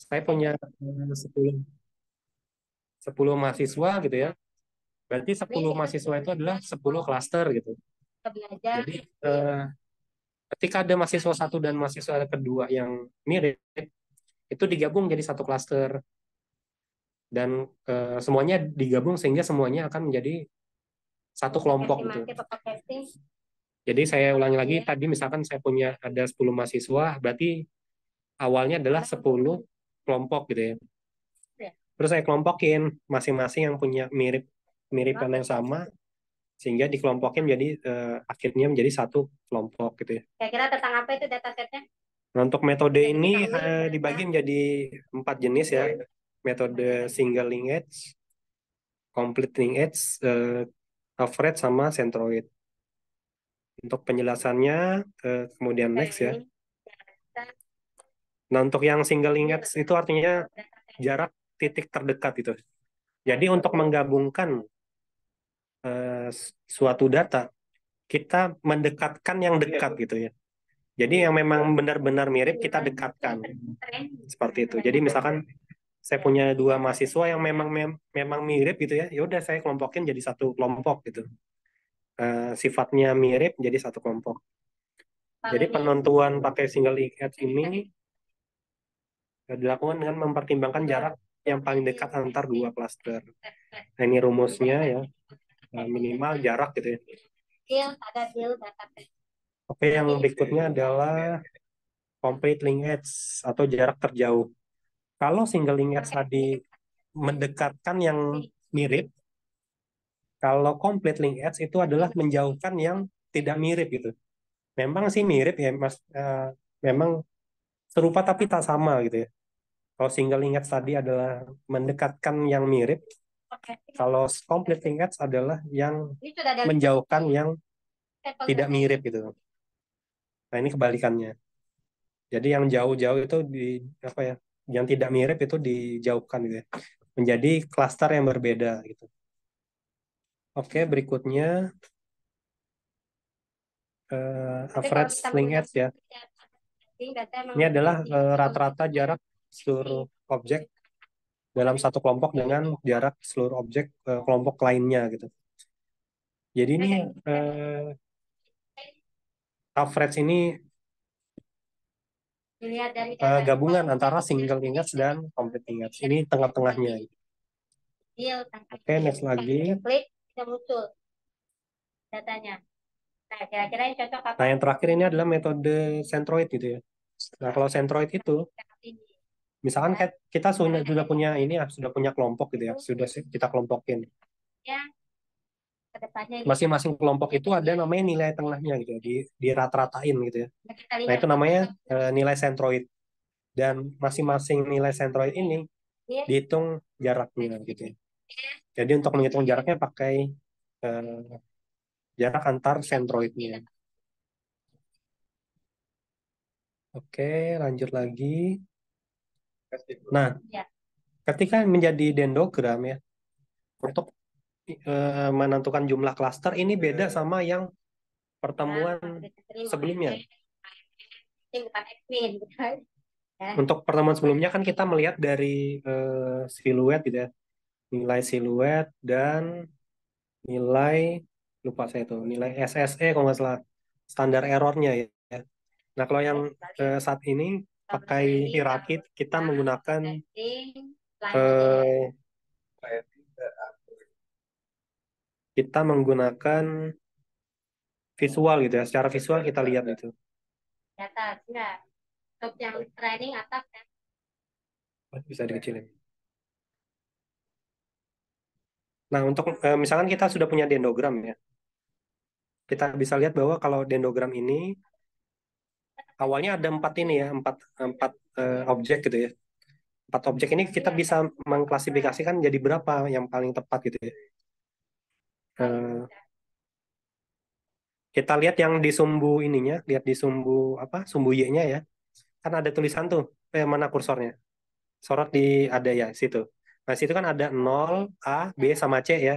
saya punya 10 mahasiswa gitu ya. Berarti 10 mahasiswa itu adalah 10 klaster gitu. Jadi ketika ada mahasiswa satu dan mahasiswa kedua yang mirip, itu digabung jadi satu klaster dan semuanya digabung sehingga semuanya akan menjadi satu kelompok gitu. Jadi saya ulangi lagi, tadi misalkan saya punya ada 10 mahasiswa, berarti awalnya adalah 10 kelompok gitu ya. Terus saya kelompokin masing-masing yang punya miripan yang sama, sehingga dikelompokin jadi akhirnya menjadi satu kelompok gitu ya. Kira-kira tentang apa itu datasetnya? Nah, untuk metode ini dibagi menjadi 4 jenis ya. Metode single linkage, complete linkage, average, sama centroid. Untuk penjelasannya, kemudian next ya. Nah, untuk yang single linkage itu artinya jarak titik terdekat itu. Jadi untuk menggabungkan suatu data, kita mendekatkan yang dekat gitu ya. Jadi yang memang benar-benar mirip kita dekatkan. Seperti itu. Jadi misalkan saya punya dua mahasiswa yang memang mirip gitu ya. Ya udah saya kelompokin jadi satu kelompok gitu. Sifatnya mirip jadi satu kelompok. Jadi penentuan pakai single linkage ini dilakukan dengan mempertimbangkan jarak yang paling dekat antar dua klaster. Nah, ini rumusnya ya. Minimal jarak gitu ya. Oke, yang berikutnya adalah complete linkage atau jarak terjauh. Kalau single linkage tadi mendekatkan yang mirip, kalau complete linkage itu adalah menjauhkan yang tidak mirip gitu. Memang sih mirip ya, Mas. Memang serupa tapi tak sama gitu ya. Kalau single linkage tadi adalah mendekatkan yang mirip, kalau complete linkage adalah yang menjauhkan yang tidak mirip gitu. Nah, ini kebalikannya. Jadi yang jauh-jauh itu di apa ya? Yang tidak mirip itu dijauhkan gitu ya. Menjadi klaster yang berbeda gitu. Oke, berikutnya average linkage ya. Ini adalah rata-rata jarak seluruh objek dalam satu kelompok dengan jarak seluruh objek kelompok lainnya gitu. Jadi ini average ini gabungan antara single linkage dan complete linkage. Ini tengah-tengahnya. Oke, next lagi. Klik, bisa muncul datanya. Nah, kira-kira yang cocok apa? Nah, yang terakhir ini adalah metode centroid gitu ya. Nah, kalau centroid itu, misalkan kita sudah punya ini ya, sudah punya kelompok gitu ya, sudah kita kelompokin. Ya, kedepannya Masing-masing kelompok itu ada namanya nilai tengahnya gitu ya, di rata-ratain gitu ya. Nah, itu namanya nilai centroid. Dan masing-masing nilai centroid ini dihitung jaraknya gitu ya. Jadi untuk menghitung jaraknya pakai jarak antar centroidnya. Oke, lanjut lagi. Nah, ketika menjadi dendrogram ya, untuk menentukan jumlah klaster ini beda sama yang pertemuan sebelumnya. Untuk pertemuan sebelumnya kan kita melihat dari siluet gitu ya, nilai siluet dan nilai lupa saya itu nilai SSE kalau nggak salah standar errornya ya. Nah kalau yang saat ini pakai hierarki kita menggunakan eh, kita menggunakan visual gitu ya. Secara visual kita lihat itu. di atas, enggak. Untuk yang training atas ya. Bisa dikecilin. Nah untuk misalkan kita sudah punya dendrogram ya, kita bisa lihat bahwa kalau dendrogram ini awalnya ada empat ini ya, empat empat objek gitu ya. Empat objek ini kita bisa mengklasifikasikan jadi berapa yang paling tepat gitu ya. Eh, kita lihat yang di sumbu ininya, lihat di sumbu apa, sumbu Y-nya ya. Kan ada tulisan tuh, mana kursornya? Sorot di ada ya situ. Nah, situ kan ada 0, A, B sama C ya.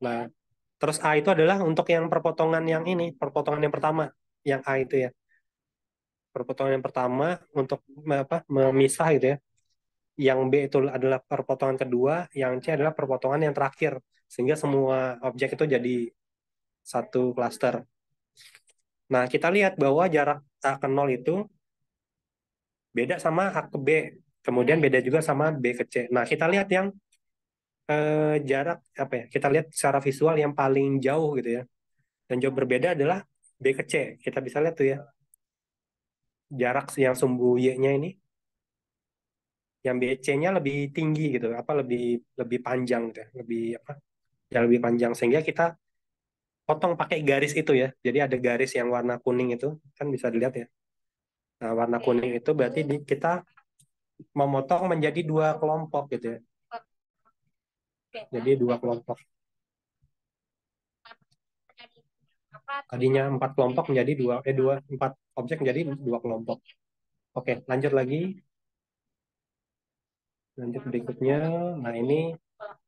Nah, terus A itu adalah untuk yang perpotongan yang ini, perpotongan yang pertama, yang A itu ya. perpotongan yang pertama untuk memisah gitu ya. Yang B itu adalah perpotongan kedua, yang C adalah perpotongan yang terakhir. Sehingga semua objek itu jadi satu klaster. Nah, kita lihat bahwa jarak A ke 0 itu beda sama A ke B. Kemudian beda juga sama B ke C. Nah, kita lihat yang jarak apa ya? Kita lihat secara visual yang paling jauh gitu ya. Dan jauh berbeda adalah B ke C. Kita bisa lihat tuh ya, jarak yang sumbu Y-nya ini, yang BC-nya lebih tinggi gitu, apa lebih lebih panjang gitu ya, lebih apa? Ya lebih panjang sehingga kita potong pakai garis itu ya. Jadi ada garis yang warna kuning itu kan bisa dilihat ya. Nah, warna kuning itu berarti kita memotong menjadi dua kelompok gitu ya. Jadi dua kelompok. Tadinya empat kelompok menjadi empat objek menjadi dua kelompok. Oke, lanjut lagi. Lanjut berikutnya. Nah, ini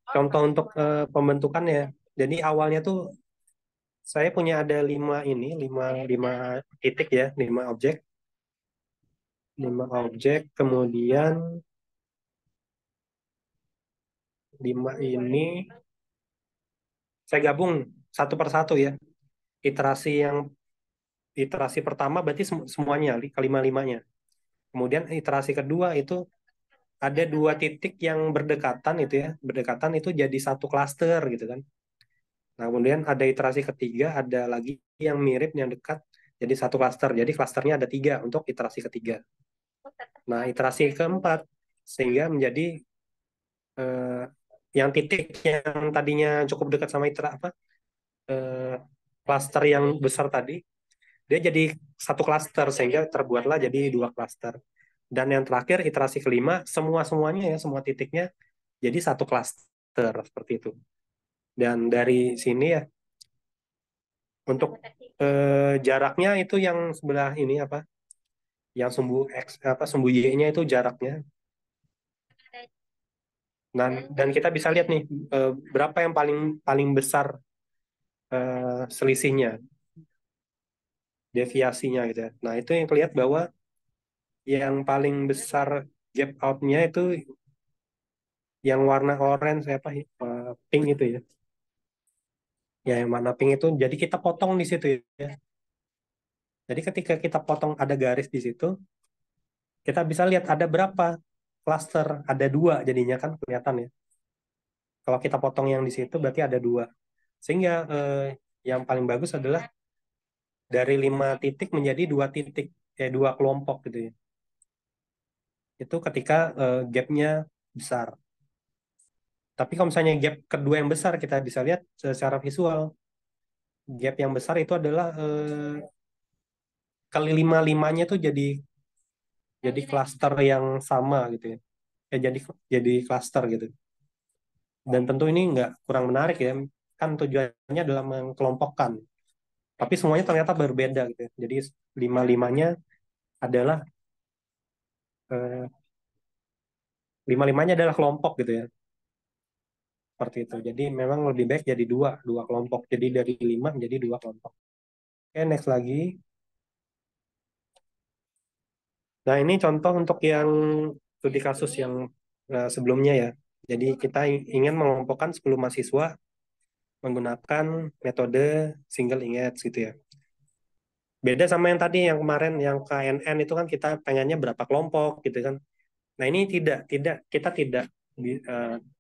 contoh untuk pembentukannya. Jadi awalnya tuh saya punya ada lima titik ya, lima objek, kemudian lima ini saya gabung satu persatu ya. Iterasi yang iterasi pertama berarti semuanya kelima-limanya. Kemudian iterasi kedua itu ada dua titik yang berdekatan itu ya, berdekatan itu jadi satu klaster gitu kan. Nah, kemudian ada iterasi ketiga, ada lagi yang mirip yang dekat jadi satu klaster. Jadi klasternya ada tiga untuk iterasi ketiga. Nah, iterasi keempat sehingga menjadi eh, yang titik yang tadinya cukup dekat sama eh, klaster yang besar tadi, dia jadi satu klaster sehingga terbuatlah jadi dua klaster. Dan yang terakhir iterasi kelima semuanya ya semua titiknya jadi satu klaster seperti itu. Dan dari sini ya untuk jaraknya itu yang sebelah ini apa? Yang sumbu x apa sumbu y-nya itu jaraknya. Dan kita bisa lihat nih berapa yang paling paling besar selisihnya, deviasinya gitu ya. Nah, itu yang kelihatan bahwa yang paling besar gap out-nya itu yang warna orange apa pink itu ya. Ya, yang warna pink itu jadi kita potong di situ ya. Jadi ketika kita potong ada garis di situ, kita bisa lihat ada berapa cluster, ada dua jadinya kan kelihatan ya. Kalau kita potong yang di situ berarti ada dua. Sehingga yang paling bagus adalah dari 5 titik menjadi dua titik, dua kelompok gitu ya. Itu ketika gapnya besar. Tapi kalau misalnya gap kedua yang besar kita bisa lihat secara visual, gap yang besar itu adalah kali lima-limanya tuh jadi klaster yang sama gitu ya. Jadi klaster gitu. Dan tentu ini nggak kurang menarik ya. Kan tujuannya adalah mengkelompokkan. Tapi semuanya ternyata berbeda gitu ya. Jadi lima-limanya adalah eh, lima-limanya adalah kelompok gitu ya. Seperti itu. Jadi memang lebih baik jadi dua kelompok. Jadi dari lima menjadi dua kelompok. Oke, next lagi. Nah, ini contoh untuk yang studi kasus yang sebelumnya ya. Jadi kita ingin mengelompokkan 10 mahasiswa menggunakan metode single ingats gitu ya. Beda sama yang tadi yang kemarin yang KNN itu kan kita pengennya berapa kelompok gitu kan. Nah, ini kita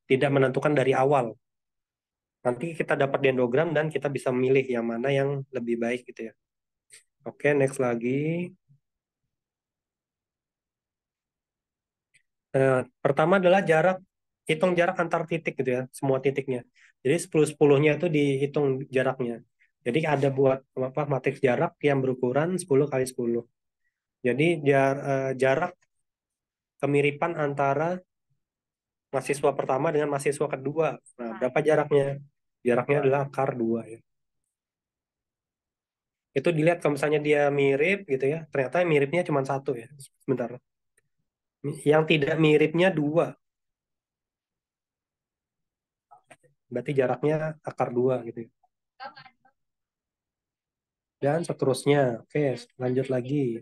tidak menentukan dari awal. Nanti kita dapat dendrogram dan kita bisa memilih yang mana yang lebih baik gitu ya. Oke, next lagi. Pertama adalah hitung jarak antar titik gitu ya, semua titiknya. Jadi 10-10-nya itu dihitung jaraknya. Jadi ada buat apa matriks jarak yang berukuran 10 kali 10. Jadi jarak kemiripan antara mahasiswa pertama dengan mahasiswa kedua. Nah, berapa jaraknya? Jaraknya adalah akar 2 ya. Itu dilihat kalau misalnya dia mirip gitu ya, ternyata miripnya cuma satu ya. Sebentar. Yang tidak miripnya dua, berarti jaraknya akar 2 gitu ya. Dan seterusnya. Oke, lanjut lagi.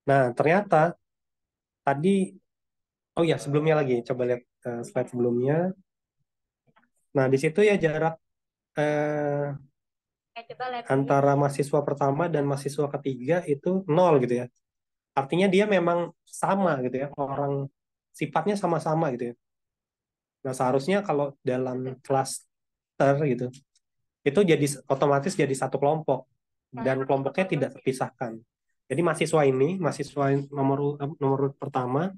Nah, ternyata tadi, oh ya sebelumnya lagi, coba lihat slide sebelumnya. Nah, di situ ya jarak Coba levelnya. antara mahasiswa pertama dan mahasiswa ketiga itu nol gitu ya. Artinya dia memang sama gitu ya, orang sifatnya sama-sama gitu ya. Nah, seharusnya kalau dalam klaster gitu, itu jadi otomatis jadi satu kelompok dan kelompoknya tidak terpisahkan. Jadi mahasiswa nomor nomor urut pertama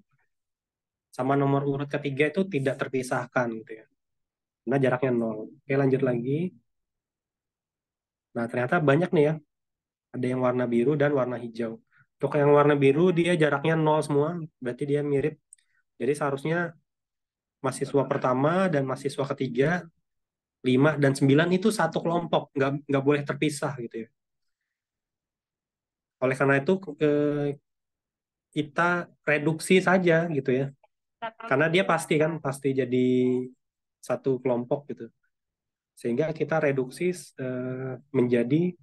sama nomor urut ketiga itu tidak terpisahkan gitu ya. Nah, jaraknya nol. Oke, lanjut lagi. Nah, ternyata banyak nih ya. Ada yang warna biru dan warna hijau. Untuk yang warna biru dia jaraknya nol semua, berarti dia mirip. Jadi seharusnya mahasiswa pertama dan mahasiswa ketiga 5 dan 9 itu satu kelompok, nggak boleh terpisah gitu ya. Oleh karena itu kita reduksi saja gitu ya. Karena dia pasti kan pasti jadi satu kelompok gitu. Sehingga kita reduksi menjadi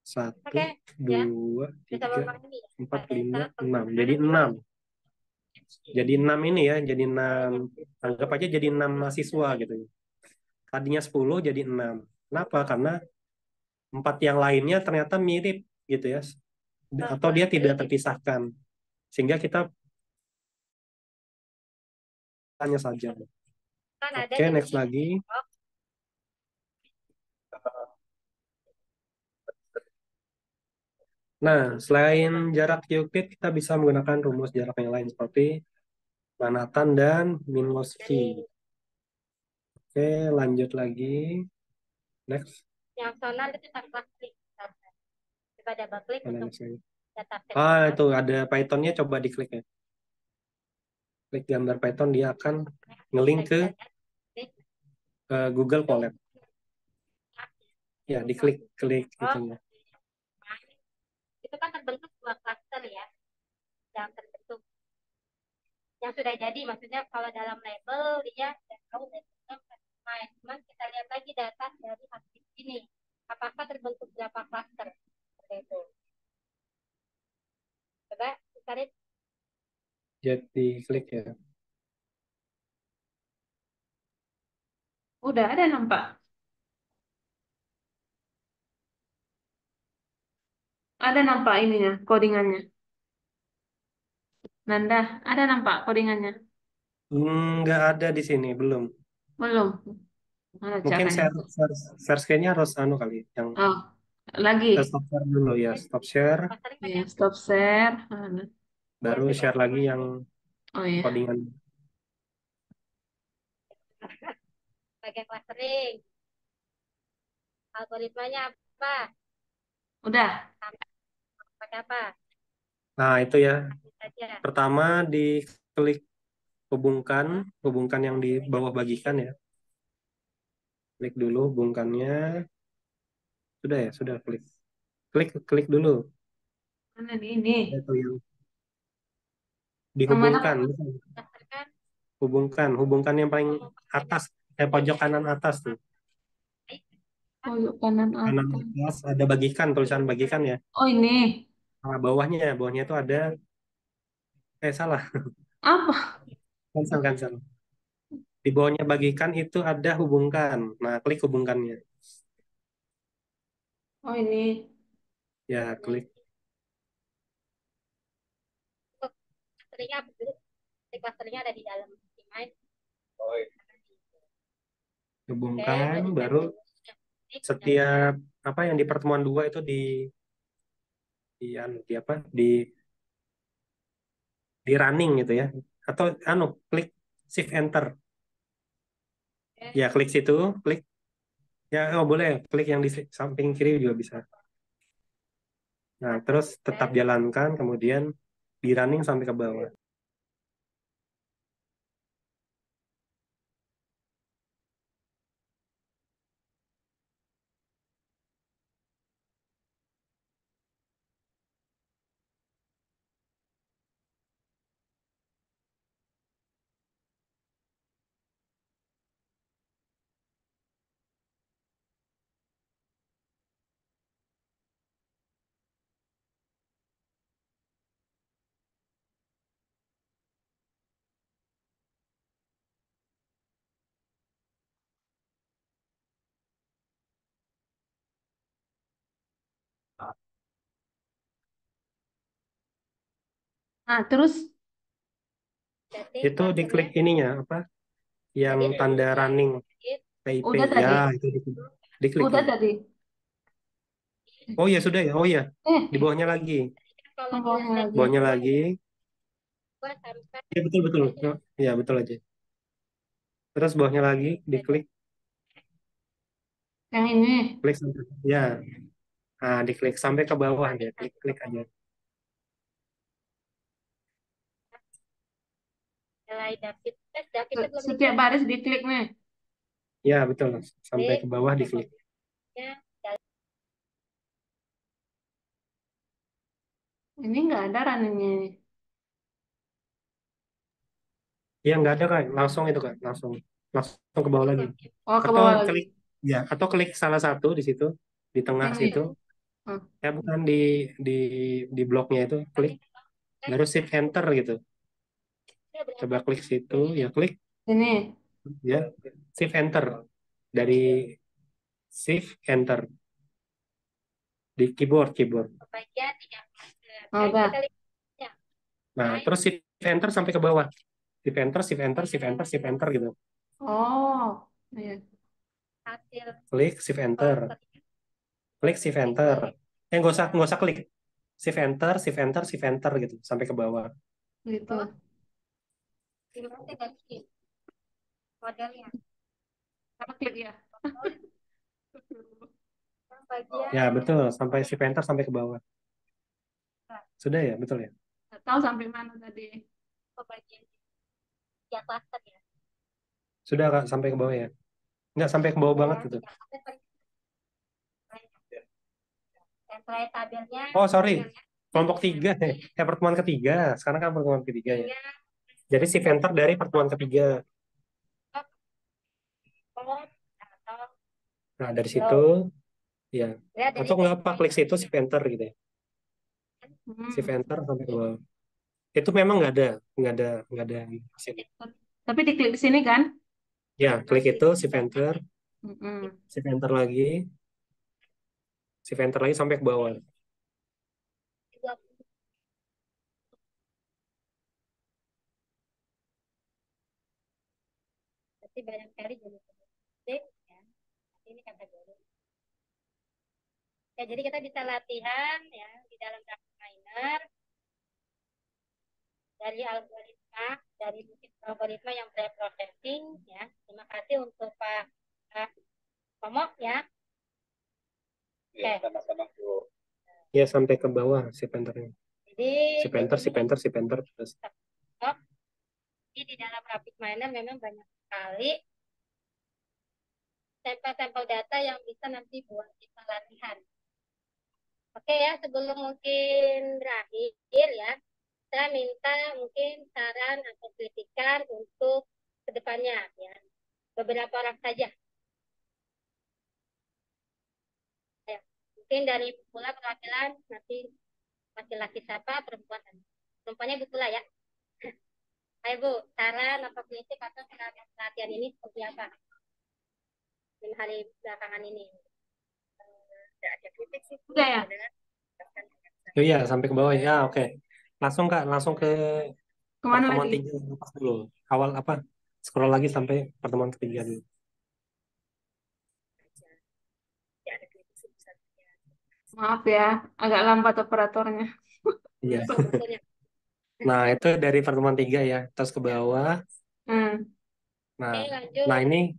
satu, Oke, ya. dua, Bisa tiga, memahami ya. empat, Pada lima, saat enam. penggunaan Jadi enam. iya. Jadi enam ini ya, jadi enam. Anggap aja jadi enam mahasiswa gitu. Tadinya 10 jadi enam. Kenapa? Karena empat yang lainnya ternyata mirip gitu ya. Atau dia tidak terpisahkan. Sehingga kita tanya saja. Kan ada Oke, next jadinya lagi. oh, Nah, selain jarak Euclid, kita bisa menggunakan rumus jarak yang lain seperti Manhattan dan Minkowski. dari Oke, lanjut lagi. Next. yang sonal itu tanpa klik. Coba double klik Mana untuk next lagi? data set Ah, sonal. itu ada Pythonnya, coba diklik ya. Klik gambar Python, dia akan ngelink Kita ke bisa lihat. Klik. Google Itu Colab. Ya, diklik-klik oh, gitu ya. itu kan terbentuk dua klaster ya yang terbentuk yang sudah jadi maksudnya kalau dalam label dia sudah tahu labelnya main cuman kita lihat lagi data dari hasil ini apakah terbentuk berapa klaster seperti itu coba cari Jadi klik ya. Udah ada nampak. Ada nampak ininya, codingannya. Nanda, ada nampak codingannya? Nggak ada di sini, belum. Belum. Ada Mungkin caranya. share screen-nya harus anu kali, yang Oh, lagi. stop share dulu ya, stop share, klaster Ya, pakai stop share. baru share lagi yang Oh ya, codingan. bagian clustering algoritmanya apa udah. pakai apa Nah, itu ya. kasih saja Pertama diklik hubungkan, hubungkan yang di bawah bagikan ya. Klik dulu hubungkannya. Sudah ya, sudah klik. Klik klik dulu. Mana di ini? Itu yang Yang mana? dihubungkan, clusterkan hubungkan yang paling atas, pojok kanan atas tuh. Oh, yuk kanan Kanan atas. atas ada bagikan, tulisan bagikan ya. Oh, ini. Nah, bawahnya itu ada, salah, Apa? cancel, cancel. Di bawahnya bagikan itu ada hubungkan. Nah, klik hubungkannya. Oh, ini. Ya, klik clusteringnya apa dulu clusteringnya ada di dalam optimize oke hubungkan, jadi baru setiap apa yang di pertemuan dua itu di apa di running gitu ya, atau klik shift enter ya, klik situ, klik ya, oh boleh klik yang di samping kiri juga bisa. Nah, terus tetap jalankan, kemudian di running sampai ke bawah. Nah, terus Jadi Itu diklik clusternya ininya apa? Yang jadi tanda running PIP udah ya tadi. itu diklik Udah ya. tadi. Oh ya sudah ya. Oh ya, di Eh, bawahnya lagi. kalau di Bawahnya lagi. Bawahnya lagi. gua sampai Ya betul betul. Ya betul aja. Terus bawahnya lagi diklik, Yang ini. klik sampai ya. Nah, diklik sampai ke bawah ya. Klik klik aja. nilai David. Davidnya belum Setiap diklik. baris diklik nih. Ya betul. Sampai Klik. ke bawah diklik. Ya, Ini nggak ada runningnya ini. Ya nggak ada kan. Langsung itu kan. Langsung langsung ke bawah lagi. Oh, ke Atau bawah lagi. klik ya. Atau klik salah satu di situ di tengah Ini. situ. Hmm. Ya bukan di di bloknya itu klik baru shift enter gitu. Coba klik situ ya klik Ini. ya shift enter dari shift enter di keyboard. bagian tidak. Oh, udah. Kita lihat ya. Nah, terus shift enter sampai ke bawah. Shift enter gitu. Oh, iya. Hasil Klik shift enter. Klik shift enter. Nggak usah klik. Shift enter gitu sampai ke bawah. Gitu. Gimana dari modelnya? Apa klik ya? Yang bagian Ya, betul, sampai shift enter sampai ke bawah. Sudah ya, betul ya. Nggak tahu sampai mana tadi. bagian ya cluster ya. Sudah Kak, sampai ke bawah ya. Nggak sampai ke bawah banget gitu. Template tabelnya. Oh, sorry. Kelompok 3 pertemuan ketiga. Sekarang kan pertemuan ketiga ya. Jadi shift enter dari pertemuan ketiga. Atau Nah, dari situ ya. ya dari Atau nggak apa, klik situ shift enter gitu ya. Shift Hmm. enter sampai ke bawah. Itu memang nggak ada hasil. Tapi diklik di sini kan? Ya, klik itu Mm-mm. shift enter lagi, shift enter lagi sampai ke bawah. berarti banyak kali jadi ya. Ini kategori. Ya, jadi kita bisa latihan ya di dalam graphic miner dari algoritma, dari algoritma yang pre-processing ya. Terima kasih untuk Pak Komok ya. Oke. Ya, sampai ke bawah shift enternya. Jadi Shift enter terus. di dalam graphic miner memang banyak sekali sampel-sampel data yang bisa nanti buat kita latihan. Oke ya, sebelum mungkin berakhir ya, saya minta mungkin saran atau kritikan untuk kedepannya ya. Beberapa orang saja. Ya. Mungkin dari pula perwakilan nanti laki-laki siapa, perempuan. Perempuannya Bu Pula ya. Ayo Bu, saran atau kritik atau pelatihan ini seperti apa? Di hari belakangan ini. Tidak ada kritik sih. Udah ya? Oh iya, sampai ke bawah ya. Oke. Langsung Kak, langsung ke Kemana pertemuan lagi? 3 lepas dulu. Awal apa? Scroll lagi sampai pertemuan ketiga dulu. Maaf ya, agak lambat operatornya. Iya. Sebetulnya. Nah, itu dari pertemuan 3 ya. Terus ke bawah. Hmm. Nah, Oke, lanjut. nah ini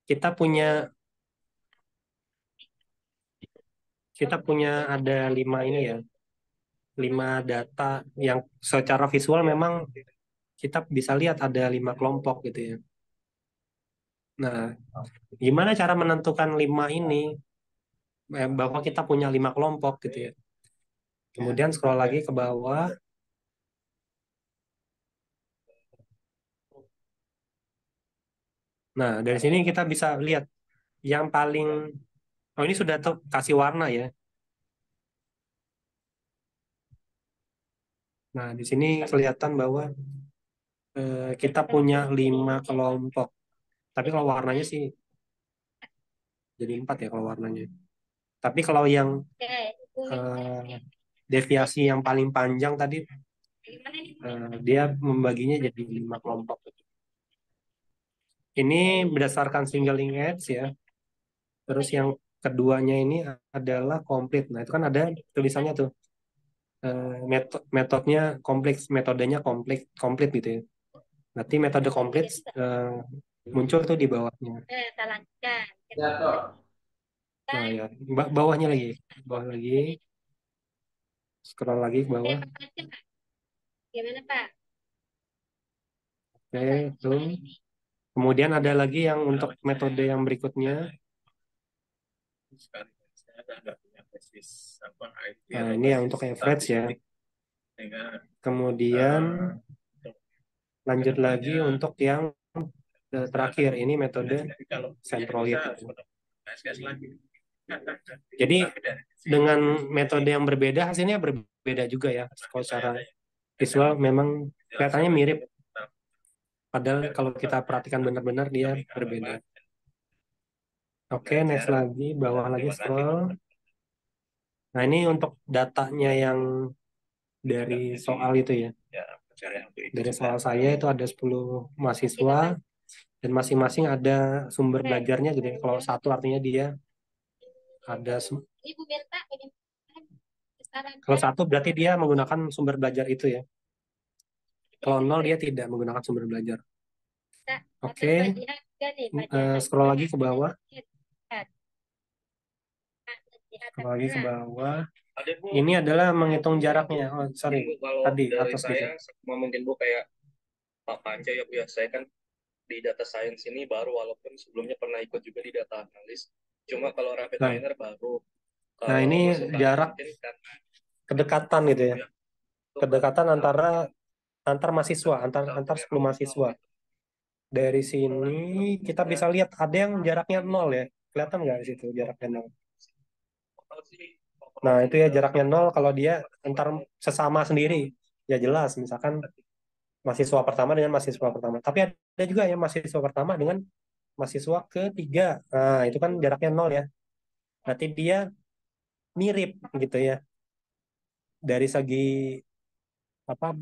kita punya ada 5 ini ya. 5 data yang secara visual memang kita bisa lihat ada 5 kelompok gitu ya. Nah, gimana cara menentukan 5 ini? Bahwa kita punya 5 kelompok gitu ya. Kemudian scroll lagi ke bawah. Nah, dari sini kita bisa lihat yang paling, oh ini sudah tuh kasih warna ya. Nah, di sini kelihatan bahwa kita punya 5 kelompok. Tapi kalau warnanya sih jadi 4 ya kalau warnanya. Tapi kalau yang Oke, deviasi yang paling panjang tadi Dia membaginya jadi 5 kelompok. Ini berdasarkan single linkage ya. Terus yang keduanya ini adalah komplit. Nah, itu kan ada tulisannya tuh. Metodenya kompleks, metodenya komplit gitu ya. Berarti metode komplit muncul tuh di bawahnya. Kita lanjutkan. Nah, ya, bawahnya lagi. Bawah lagi. Scroll lagi ke bawah. Pak baca, Pak. Gimana, Pak? Oke, tuh. Kemudian ada lagi yang untuk metode yang berikutnya. Nah, ini yang untuk average ya. Kemudian lanjut lagi untuk yang terakhir. Ini metode centroid. Jadi dengan metode yang berbeda hasilnya berbeda juga ya. Kalau secara visual memang kelihatannya mirip. Padahal kalau kita perhatikan benar-benar dia berbeda. Oke, next lagi, bawah lagi scroll. Nah, ini untuk datanya yang dari soal itu ya. Dari soal saya itu ada 10 mahasiswa dan masing-masing ada sumber belajarnya gitu ya. Kalau satu artinya dia ada Ibu Berta, kalau satu berarti dia menggunakan sumber belajar itu ya. Kalau nol dia tidak menggunakan sumber belajar. Oke. Scroll lagi ke bawah. Scroll lagi ke bawah. Ini adalah menghitung jaraknya. Oh, sorry. Tadi atas saya sedikit. mungkin Bu kayak Pak Panca ya Bu ya. Saya kan di data science ini baru, walaupun sebelumnya pernah ikut juga di data analis. Cuma kalau rapid Nah. miner baru. Nah, ini jarak kedekatan gitu ya. Kedekatan antar mahasiswa, antar 10 mahasiswa. Dari sini kita bisa lihat ada yang jaraknya 0 ya. Kelihatan nggak di situ jaraknya 0? Nah, itu ya jaraknya 0 kalau dia antar sesama sendiri. Ya jelas, misalkan mahasiswa pertama dengan mahasiswa pertama. Tapi ada juga yang mahasiswa pertama dengan mahasiswa ketiga. Nah, itu kan jaraknya 0 ya. Berarti dia mirip gitu ya. Dari segi apa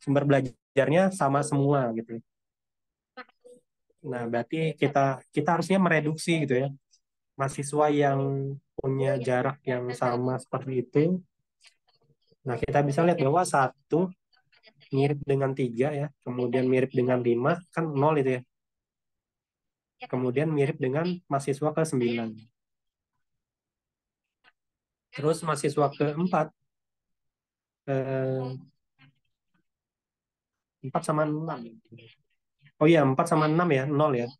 sumber belajarnya sama semua gitu. Nah, berarti kita harusnya mereduksi gitu ya. Mahasiswa yang punya jarak yang sama seperti itu. Nah, kita bisa lihat bahwa 1 mirip dengan 3 ya, kemudian mirip dengan 5, kan 0 itu ya. Kemudian mirip dengan mahasiswa ke-9. Terus mahasiswa ke-4, 4 sama 6. Oh iya, 4 sama 6 ya, 0 ya.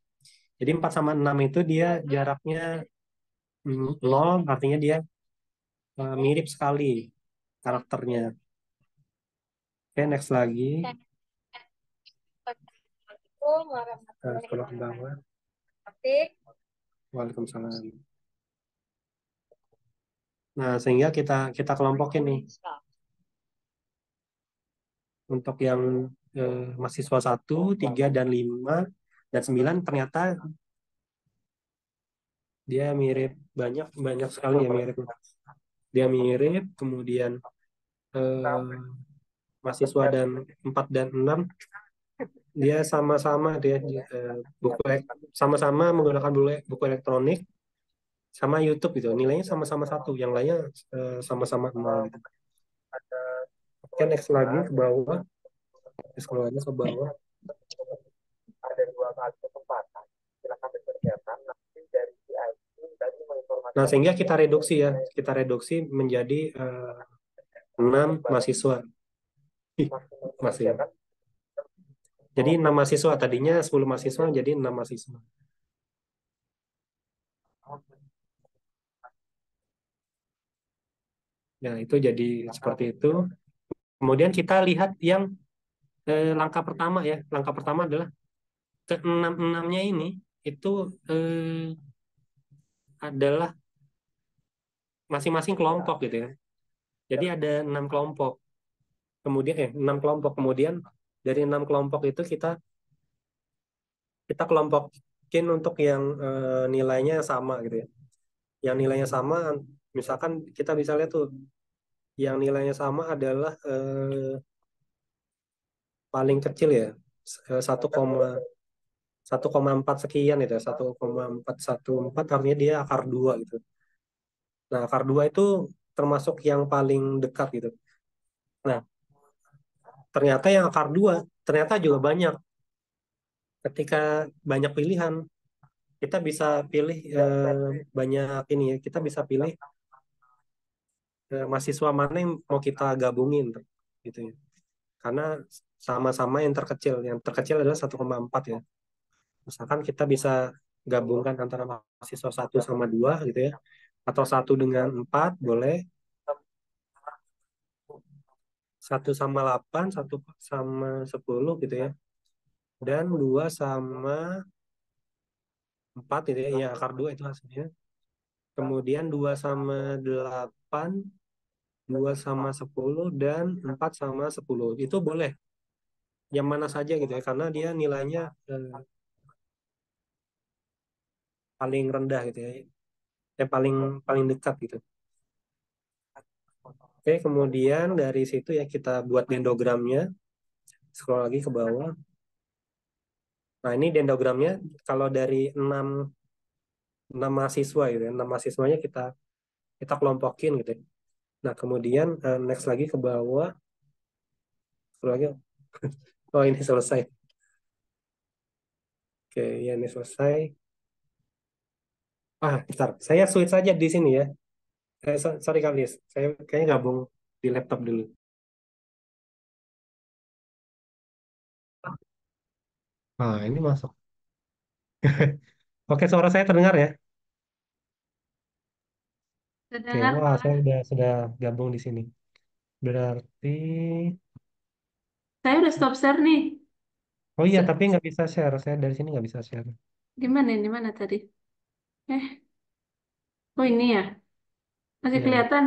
Jadi 4 sama 6 itu dia jaraknya 0, artinya dia mirip sekali karakternya. Oke, next lagi. Kalau ke bawah. Waalaikumsalam. Nah, sehingga kita kelompokin nih. Untuk yang mahasiswa 1, 3, dan 5, dan 9 ternyata dia mirip banyak sekali ya mirip. Dia mirip, kemudian mahasiswa dan 4 dan 6 dia sama-sama sama-sama menggunakan buku elektronik sama YouTube gitu. Nilainya sama-sama 1, yang lainnya sama-sama 0 gitu. Oke, next lagi ke bawah. Scroll aja ke bawah. Ada 2 kali kesempatan. Silakan dikerjakan nanti dari CIC tadi menginformasikan. Nah, sehingga kita reduksi menjadi 6 mahasiswa. Masih. Jadi 6 mahasiswa, tadinya 10 mahasiswa jadi 6 mahasiswa. Nah, itu jadi seperti itu. Kemudian kita lihat yang langkah pertama ya. Langkah pertama adalah ke-6-6-nya ini itu adalah masing-masing kelompok gitu ya. Jadi ada 6 kelompok. Kemudian 6 kelompok. Kemudian dari 6 kelompok itu kita kelompokin untuk yang nilainya sama gitu ya. Yang nilainya sama, misalkan kita bisa lihat tuh, yang nilainya sama adalah paling kecil ya, 1,4 sekian itu, 1,414 artinya dia akar 2 gitu. Nah, akar 2 itu termasuk yang paling dekat gitu. Nah, ternyata yang akar 2 ternyata juga banyak. Ketika banyak pilihan, kita bisa pilih banyak ini ya, kita bisa pilih mahasiswa mana yang mau kita gabungin gitu ya. Karena sama-sama yang terkecil. Yang terkecil adalah 1,4 ya. Misalkan kita bisa gabungkan antara mahasiswa 1 sama 2 gitu ya. Atau 1 dengan 4 boleh. 1 sama 8, 1 sama 10 gitu ya. Dan 2 sama 4 gitu ya. Ya akar 2 itu hasilnya. Kemudian 2 sama 8, 2 sama 10, dan 4 sama 10. Itu boleh. Yang mana saja gitu ya. Karena dia nilainya paling rendah gitu ya. Yang paling paling dekat gitu. Oke, kemudian dari situ ya kita buat dendrogramnya. Scroll lagi ke bawah. Nah, ini dendrogramnya kalau dari 6 mahasiswa gitu ya. 6 mahasiswanya kita kelompokin gitu ya. Nah, kemudian next lagi ke bawah. Scroll lagi. Oh, ini selesai. Oke, ya ini selesai. Bentar. Saya switch saja di sini ya. Sorry Kalis. Saya kayaknya gabung di laptop dulu. Ini masuk. Oke, suara saya terdengar ya. Oke, Terdengar wah, Pak. saya sudah gabung di sini. Berarti, Saya udah stop share nih. oh iya, Se- tapi nggak bisa share. Saya dari sini nggak bisa share. Gimana ini? Mana tadi? Eh, oh ini ya. Masih Ya, kelihatan?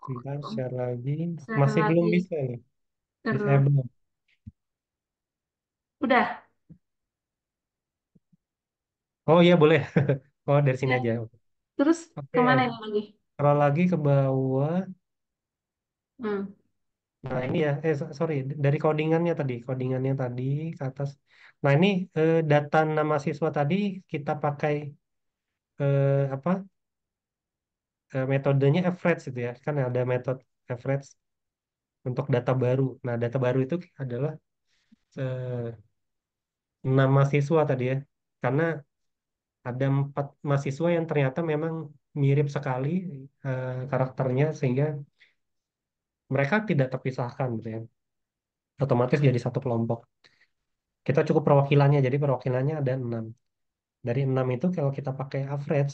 bentar, Oh, share lagi. share Masih belum lagi. bisa nih. Terus. Disable. Udah. Oh iya, boleh. Oh, dari sini Ya. aja. Terus Oke, kemana ini lagi? scroll lagi ke bawah. Hmm. Nah, ini ya, sorry, dari codingannya tadi ke atas. Nah, ini data nama siswa tadi kita pakai apa? Metodenya average itu ya. Kan ada metode average untuk data baru. Nah, data baru itu adalah eh, 6 mahasiswa tadi ya. Karena ada 4 mahasiswa yang ternyata memang mirip sekali karakternya sehingga mereka tidak terpisahkan gitu ya. Otomatis jadi satu kelompok. Kita cukup perwakilannya, jadi perwakilannya ada 6. Dari 6 itu kalau kita pakai average,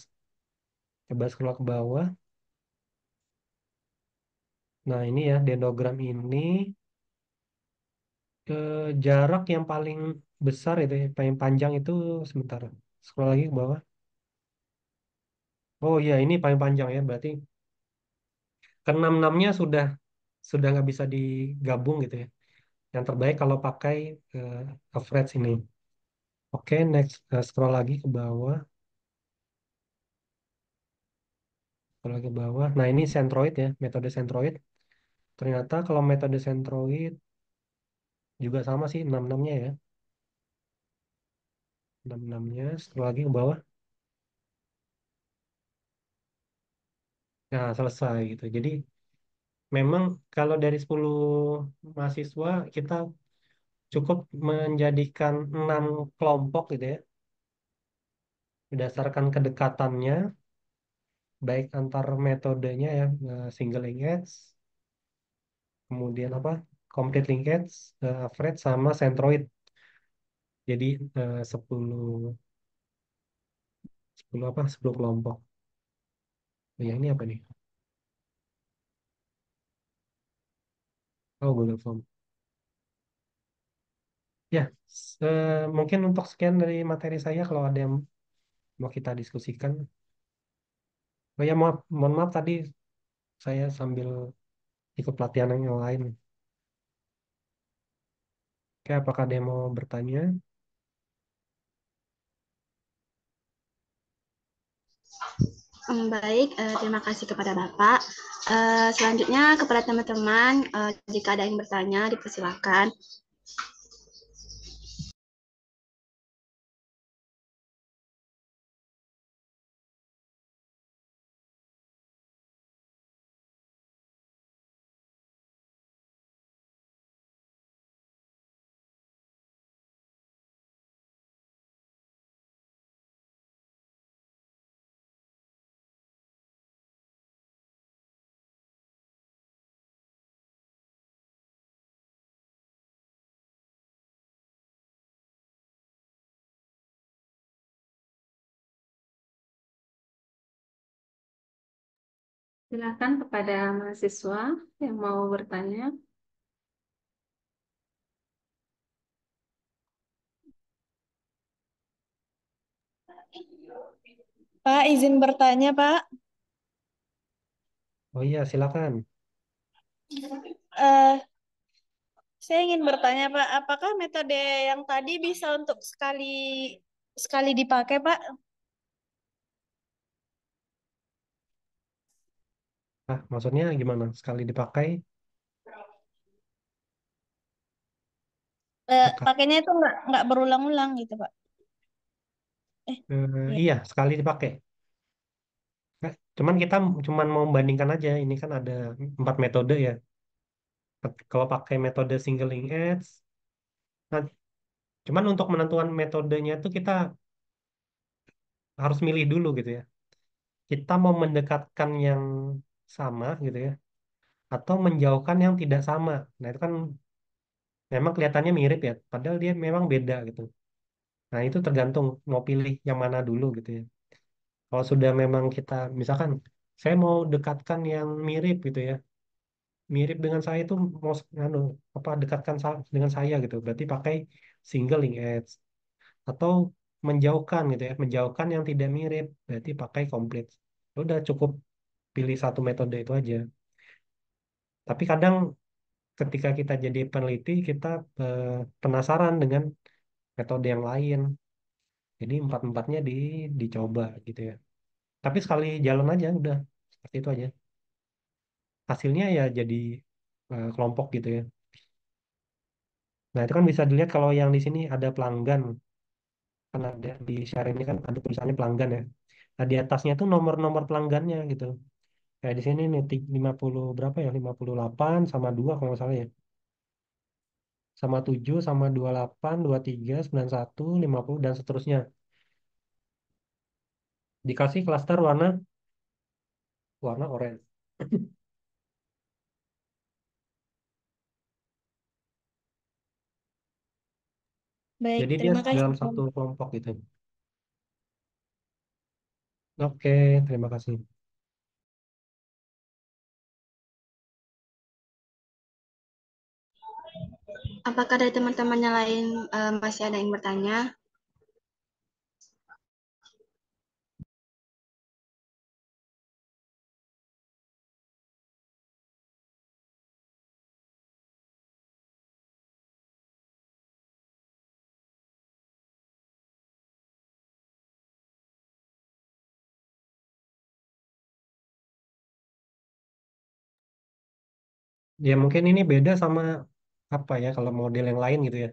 coba scroll ke bawah. Nah, ini ya, dendrogram ini jarak yang paling besar itu ya, paling panjang itu sebentar. Scroll lagi ke bawah. Oh iya, ini paling panjang ya, berarti keenam-enamnya sudah nggak bisa digabung gitu ya. Yang terbaik kalau pakai eh, average ini. Oke, next. Scroll lagi ke bawah. Scroll lagi ke bawah. Nah, ini centroid ya, metode centroid. Ternyata kalau metode centroid juga sama sih, enam-enamnya ya. Enam-enamnya, scroll lagi ke bawah. Nah, selesai gitu. Jadi, memang kalau dari 10 mahasiswa, kita cukup menjadikan 6 kelompok gitu ya. Berdasarkan kedekatannya, baik antar metodenya ya, single linkage, kemudian apa, complete linkage, average, sama centroid. Jadi 10 10 apa? 10 kelompok. Oh, yang ini apa nih? Oh, Google Form. Ya, mungkin untuk sekian dari materi saya. Kalau ada yang mau kita diskusikan. Oh ya, mohon maaf tadi saya sambil ikut pelatihan yang lain. Oke, apakah ada yang mau bertanya? Baik, terima kasih kepada Bapak. Selanjutnya kepada teman-teman, jika ada yang bertanya, dipersilakan. Silakan kepada mahasiswa yang mau bertanya. Pak, izin bertanya, Pak. Oh iya, silakan. Eh, saya ingin bertanya, Pak, apakah metode yang tadi bisa untuk sekali sekali dipakai, Pak? Ah, maksudnya gimana? Sekali dipakai, sekali. Pakainya itu nggak berulang-ulang gitu, Pak. Iya. Iya, sekali dipakai. Cuman kita cuman mau membandingkan aja. Ini kan ada 4 metode ya. Kalau pakai metode singling edge, nah, cuman untuk menentukan metodenya itu kita harus milih dulu gitu ya. Kita mau mendekatkan yang sama gitu ya, atau menjauhkan yang tidak sama. Nah itu kan memang kelihatannya mirip ya, padahal dia memang beda gitu. Nah itu tergantung mau pilih yang mana dulu gitu ya. Kalau sudah memang kita, misalkan saya mau dekatkan yang mirip gitu ya, mirip dengan saya itu mau anu, apa dekatkan dengan saya gitu, berarti pakai singling edge. Atau menjauhkan gitu ya, menjauhkan yang tidak mirip berarti pakai complete. Udah cukup pilih satu metode itu aja. Tapi kadang ketika kita jadi peneliti kita eh, penasaran dengan metode yang lain, jadi empat-empatnya dicoba gitu ya. Tapi sekali jalan aja udah seperti itu aja, hasilnya ya jadi kelompok gitu ya. Nah itu kan bisa dilihat kalau yang di sini ada pelanggan, kan ada di share ini kan ada tulisannya pelanggan ya. Nah di atasnya tuh nomor-nomor pelanggannya gitu. Kayak di sini nih 50 berapa ya? 58 sama 2 kalau nggak salah ya. Sama 7 sama 28, 23, 91, 50 dan seterusnya. Dikasih klaster warna warna oranye. Baik, Jadi dia terima kasih. dalam satu kelompok gitu. Oke, terima kasih. Apakah dari teman-teman yang lain masih ada yang bertanya? Ya mungkin ini beda sama apa ya kalau model yang lain gitu ya.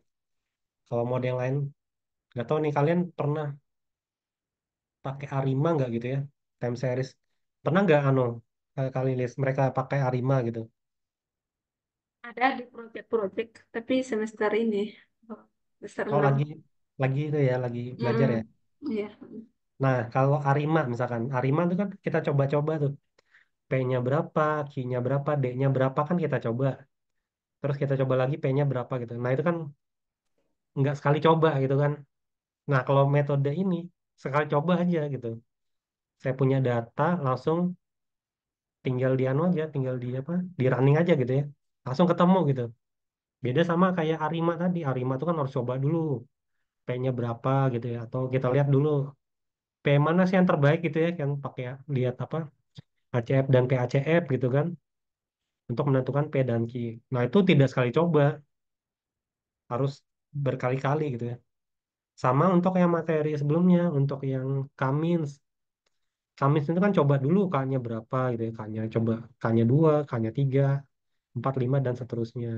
Kalau model yang lain nggak tahu nih kalian pernah pakai Arima nggak gitu ya? Time series. Pernah nggak kali list mereka pakai Arima gitu? Ada di proyek-proyek, tapi semester ini, semester Oh 6. lagi itu ya lagi belajar ya. Mm-mm. Iya. Nah kalau Arima misalkan Arima itu kan kita coba-coba tuh. P-nya berapa, Q-nya berapa, D-nya berapa kan kita coba. Terus kita coba lagi P-nya berapa gitu. Nah itu kan nggak sekali coba gitu kan. Nah kalau metode ini sekali coba aja gitu. Saya punya data langsung tinggal di anu aja, tinggal di apa, di running aja gitu ya. Langsung ketemu gitu. Beda sama kayak Arima tadi. Arima itu kan harus coba dulu P-nya berapa gitu ya. Atau kita lihat dulu P mana sih yang terbaik gitu ya. Yang pakai lihat apa ACF dan PACF gitu kan. Untuk menentukan P dan Q. Nah itu tidak sekali coba. Harus berkali-kali gitu ya. Sama untuk yang materi sebelumnya, untuk yang Cummins. Kamis itu kan coba dulu K-nya berapa gitu ya. K-nya coba K-nya 2, K-nya 3, 4, 5, dan seterusnya.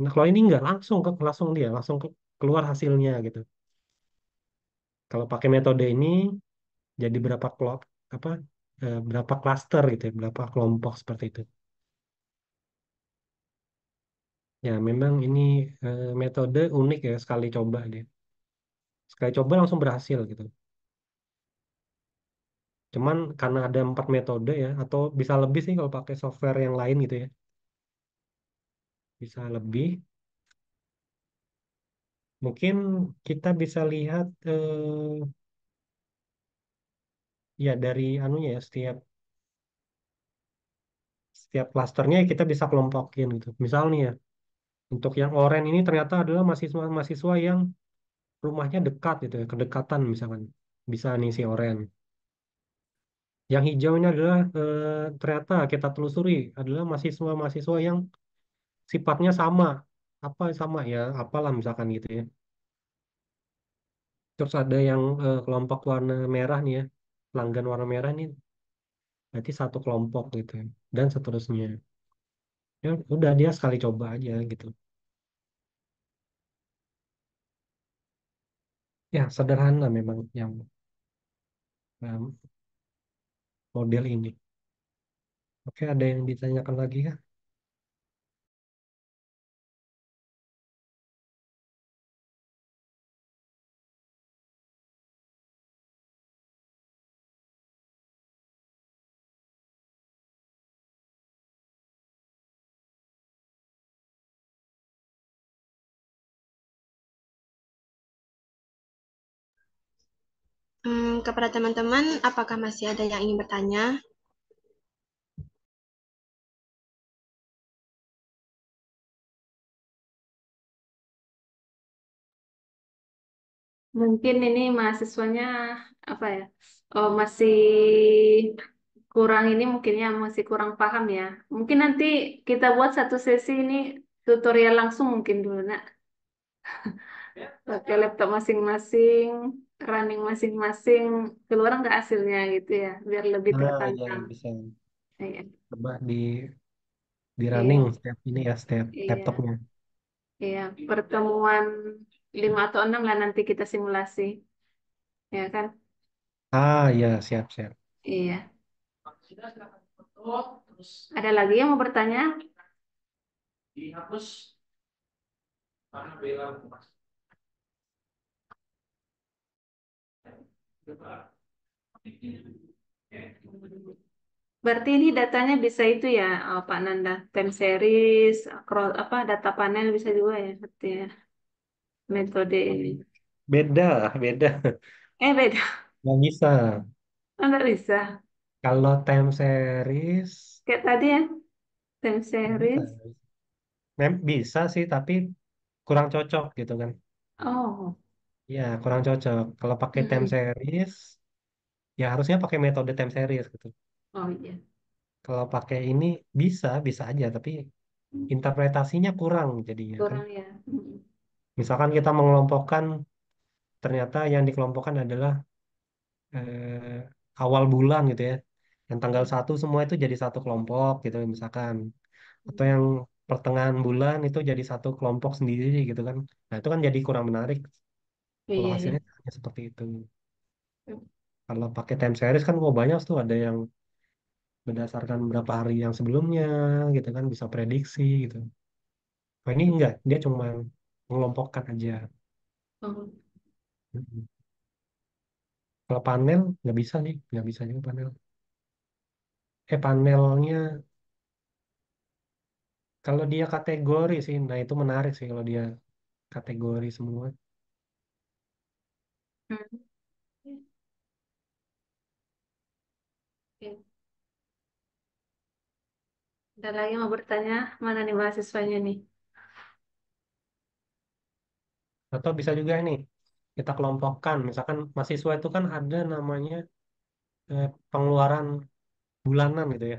Nah, kalau ini nggak langsung keluar hasilnya gitu. Kalau pakai metode ini jadi berapa apa berapa klaster gitu ya, berapa kelompok seperti itu. Ya, memang ini metode unik ya, sekali coba deh. Sekali coba langsung berhasil gitu. Cuman karena ada 4 metode ya, atau bisa lebih sih kalau pakai software yang lain gitu ya. Bisa lebih. Mungkin kita bisa lihat ya dari anunya ya, setiap klasternya kita bisa kelompokin gitu. Misal nih ya, untuk yang oranye ini ternyata adalah mahasiswa-mahasiswa yang rumahnya dekat gitu ya, kedekatan misalkan. Bisa nih si oranye. Yang hijau ini adalah ternyata kita telusuri adalah mahasiswa-mahasiswa yang sifatnya sama. Apa sama ya, apalah misalkan gitu ya. Terus ada yang kelompok warna merah nih ya, pelanggan warna merah nih berarti satu kelompok gitu ya. Dan seterusnya. Ya udah dia sekali coba aja gitu. Ya sederhana memang yang um, model ini. Oke, ada yang ditanyakan lagi ya? Kepada teman-teman, apakah masih ada yang ingin bertanya? Mungkin ini mahasiswanya apa ya? Oh, masih kurang ini mungkin ya masih kurang paham ya. Mungkin nanti kita buat satu sesi ini tutorial langsung mungkin dulu nak. Pakai laptop masing-masing, running masing-masing, keluar nggak hasilnya gitu ya, biar lebih Ah, ya tertantang. bisa. Iya, Coba di running iya, setiap ini ya, setiap iya, laptopnya. iya. Pertemuan 5 atau 6 lah nanti kita simulasi, ya kan? Ah, ya, siap, siap. Iya. Ada lagi yang mau bertanya? Berarti ini datanya bisa itu ya, Pak Nanda, time series, apa data panel bisa juga ya, berarti ya, metode ini. Beda, beda. Beda, Nggak bisa. oh, nggak bisa. Kalau time series, Kayak tadi ya, time bisa. series. Bisa sih, tapi kurang cocok gitu kan. Oh, Ya, kurang cocok. Kalau pakai time mm-mm. series, ya harusnya pakai metode time series gitu. Oh iya. Kalau pakai ini bisa aja, tapi interpretasinya kurang jadinya kan. Kurang ya. Mm-mm. Misalkan kita mengelompokkan, ternyata yang dikelompokkan adalah awal bulan gitu ya. Yang tanggal 1 semua itu jadi satu kelompok gitu misalkan. Atau yang pertengahan bulan itu jadi satu kelompok sendiri gitu kan. Nah, itu kan jadi kurang menarik kalau Iya, iya. hasilnya hanya seperti itu. Kalau pakai time series kan mau banyak tuh, ada yang berdasarkan berapa hari yang sebelumnya gitu kan, bisa prediksi gitu. Nah, ini enggak, dia cuma mengelompokkan aja. Oh. Mm-mm. Kalau panel nggak bisa nih, nggak bisa juga panel. Panelnya kalau dia kategori sih, nah itu menarik sih kalau dia kategori semua. Hmm. Oke. Ada lagi yang mau bertanya? Mana nih mahasiswanya nih? Atau bisa juga ini kita kelompokkan, misalkan mahasiswa itu kan ada namanya pengeluaran bulanan gitu ya.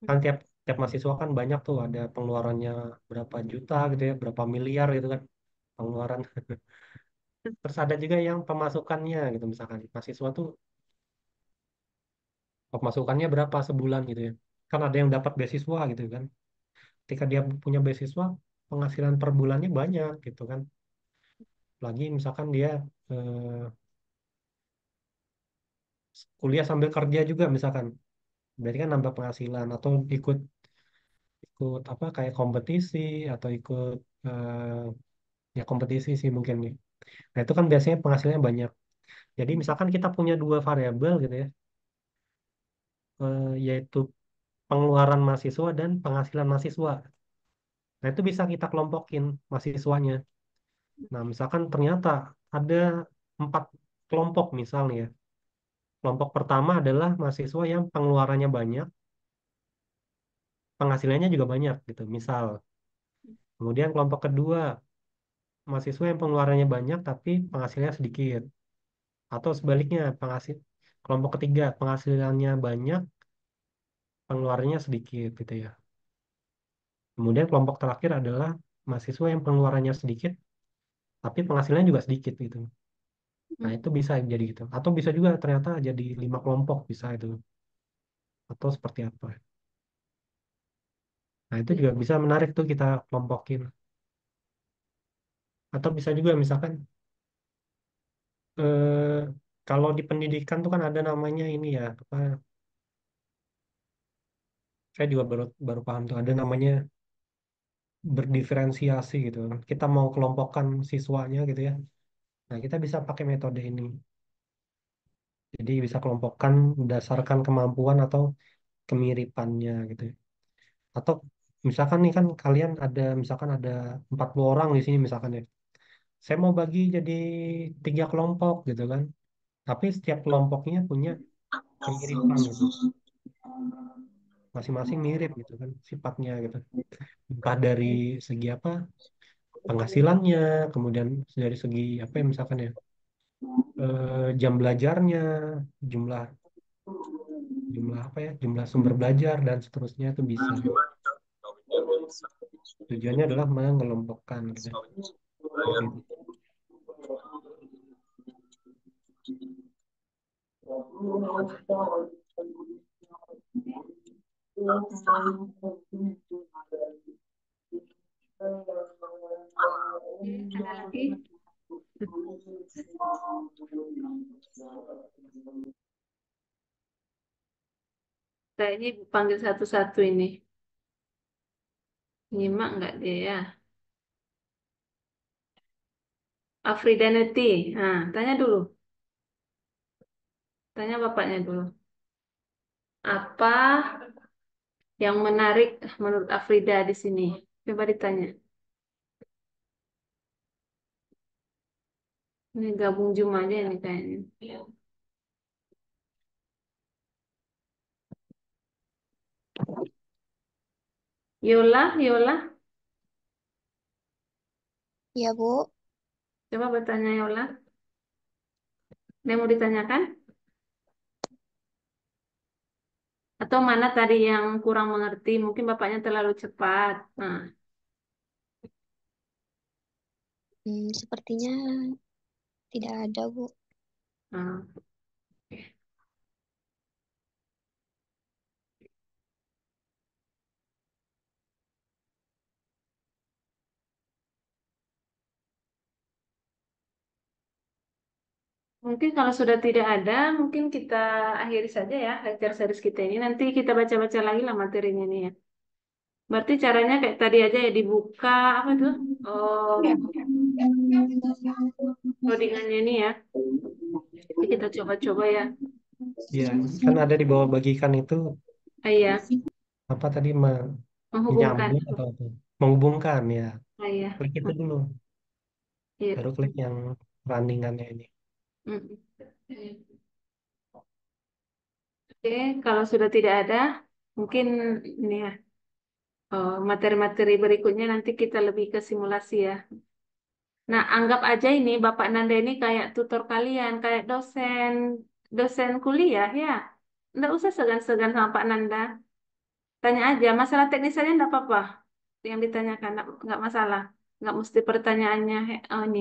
Kan tiap tiap mahasiswa kan banyak tuh, ada pengeluarannya berapa juta gitu ya, berapa miliar gitu kan pengeluaran. Terus ada juga yang pemasukannya gitu, misalkan mahasiswa tuh pemasukannya berapa sebulan gitu ya. Kan ada yang dapat beasiswa gitu kan. Ketika dia punya beasiswa, penghasilan per bulannya banyak gitu kan. Lagi misalkan dia eh, kuliah sambil kerja juga misalkan, berarti kan nambah penghasilan atau ikut ikut apa kayak kompetisi atau ikut ya kompetisi sih mungkin nih. Nah itu kan biasanya penghasilannya banyak. Jadi misalkan kita punya dua variabel gitu ya, yaitu pengeluaran mahasiswa dan penghasilan mahasiswa. Nah itu bisa kita kelompokin mahasiswanya. Nah misalkan ternyata ada 4 kelompok misalnya ya. Kelompok pertama adalah mahasiswa yang pengeluarannya banyak, penghasilannya juga banyak gitu. Misal, kemudian kelompok kedua mahasiswa yang pengeluarannya banyak tapi penghasilannya sedikit. Atau sebaliknya, kelompok ketiga penghasilannya banyak, pengeluarannya sedikit gitu ya. Kemudian kelompok terakhir adalah mahasiswa yang pengeluarannya sedikit, tapi penghasilannya juga sedikit gitu. Nah, itu bisa jadi gitu. Atau bisa juga ternyata jadi 5 kelompok bisa itu. Atau seperti apa. Nah, itu juga bisa menarik tuh kita kelompokin. Atau bisa juga misalkan, eh, kalau di pendidikan tuh kan ada namanya ini ya, apa, saya juga baru baru paham tuh ada namanya berdiferensiasi gitu. Kita mau kelompokkan siswanya gitu ya. Nah, kita bisa pakai metode ini. Jadi bisa kelompokkan berdasarkan kemampuan atau kemiripannya gitu ya. Atau misalkan nih kan kalian ada misalkan ada 40 orang di sini misalkan ya. Saya mau bagi jadi 3 kelompok gitu kan. Tapi setiap kelompoknya punya kemiripan gitu. Masing-masing mirip gitu kan sifatnya gitu. Entah dari segi apa penghasilannya, kemudian dari segi apa ya misalkan ya jam belajarnya, jumlah jumlah apa ya, jumlah sumber belajar dan seterusnya itu bisa. Tujuannya adalah mengelompokkan gitu. Seperti itu. Ada lagi? Kayaknya panggil satu-satu ini. Nyimak nggak dia ya? Afridaneti. Nah, tanya dulu. Tanya bapaknya dulu. Apa yang menarik menurut Afrida di sini? Coba ditanya. Ini gabung Jum aja ini kayaknya. Yola, Yola. Ya, Bu. Coba bertanya Yola. Ada yang mau ditanyakan? Atau mana tadi yang kurang mengerti? Mungkin bapaknya terlalu cepat. Nah, Sepertinya tidak ada, Bu. nah. Mungkin kalau sudah tidak ada, mungkin kita akhiri saja ya lecture series kita ini. Nanti kita baca-baca lagi lah materinya nih ya. Berarti caranya kayak tadi aja ya dibuka apa tuh? Oh, codingannya ini ya. Jadi kita coba-coba ya. Ya, kan ada di bawah bagikan itu Ah, iya, apa tadi menghubungkan. menyambung atau apa? Menghubungkan ya. Ah, iya. Klik itu dulu, Iya. baru klik yang runningannya ini. Mm. Oke, kalau sudah tidak ada, mungkin ini ya. Materi-materi berikutnya nanti kita lebih ke simulasi ya. Nah, anggap aja ini Bapak Nanda ini kayak tutor kalian, kayak dosen dosen kuliah ya. Nggak usah segan-segan sama Pak Nanda. Tanya aja, masalah teknis saja nggak apa-apa. Yang ditanyakan nggak masalah. Nggak mesti pertanyaannya, oh ini,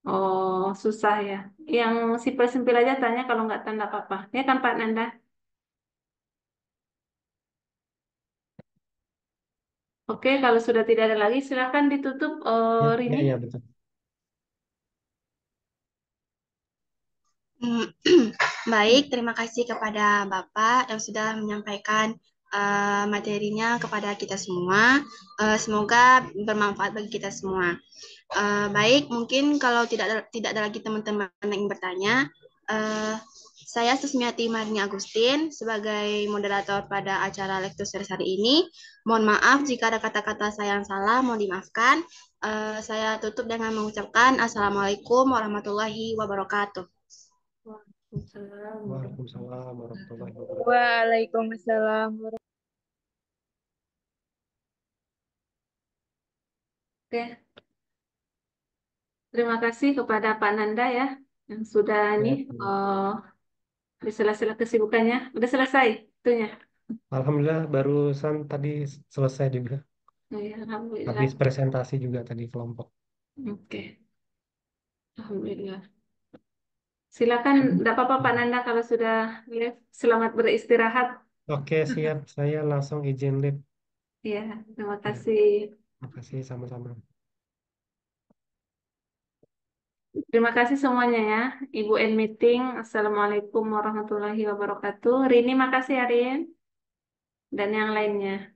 oh susah ya. Yang simpel-simpel aja tanya kalau nggak tahu nggak apa-apa. Ya kan Pak Nanda? Oke, kalau sudah tidak ada lagi, silakan ditutup, Ya, Rini. ya, ya, betul. Hmm, Baik, terima kasih kepada Bapak yang sudah menyampaikan materinya kepada kita semua. Semoga bermanfaat bagi kita semua. Baik, mungkin kalau tidak ada lagi teman-teman yang ingin bertanya, eh, saya Susmiati Marini Agustin sebagai moderator pada acara Lektur Series hari ini. Mohon maaf jika ada kata-kata saya yang salah, mohon dimaafkan. Saya tutup dengan mengucapkan Assalamualaikum warahmatullahi wabarakatuh. Waalaikumsalam. Waalaikumsalam warahmatullahi wabarakatuh. Waalaikumsalam. Oke, terima kasih kepada Pak Nanda ya, yang sudah ini Ya, di sela-sela kesibukannya. Udah selesai itunya. Alhamdulillah barusan tadi selesai juga. Oh ya, Alhamdulillah. Habis presentasi juga tadi kelompok. Oke, Alhamdulillah. Silakan, tidak apa-apa Pak Nanda kalau sudah live. Selamat beristirahat. Oke, siap. Saya langsung izin live. Ya, terima Ya, kasih. makasih sama-sama. Terima kasih semuanya ya. Ibu N meeting. Assalamualaikum warahmatullahi wabarakatuh. Rini, makasih ya Rin. Dan yang lainnya.